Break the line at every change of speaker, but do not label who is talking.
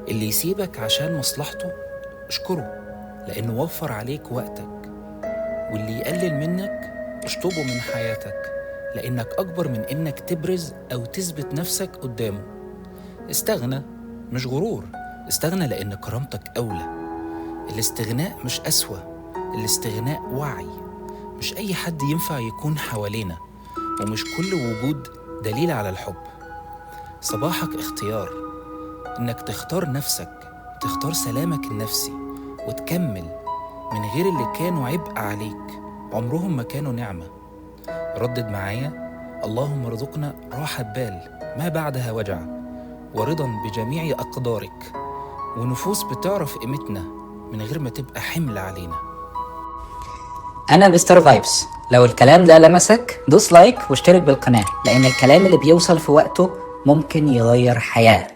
اللي يسيبك عشان مصلحته اشكره لأنه وفر عليك وقتك، واللي يقلل منك اشطبه من حياتك لأنك أكبر من إنك تبرز أو تثبت نفسك قدامه. استغنى مش غرور، استغنى لأن كرامتك أولى. الاستغناء مش قسوة، الاستغناء وعي. مش أي حد ينفع يكون حوالينا، ومش كل وجود دليل على الحب. صباحك اختيار، إنك تختار نفسك، تختار سلامك النفسي وتكمل من غير اللي كانوا عبء عليك، عمرهم ما كانوا نعمة. ردد معايا: اللهم ارزقنا راحة بال ما بعدها وجع، ورضا بجميع أقدارك، ونفوس بتعرف قيمتنا من غير ما تبقى حمل علينا.
أنا مستر فايبس. لو الكلام ده لمسك دوس لايك واشترك بالقناة، لأن الكلام اللي بيوصل في وقته ممكن يغير حياة.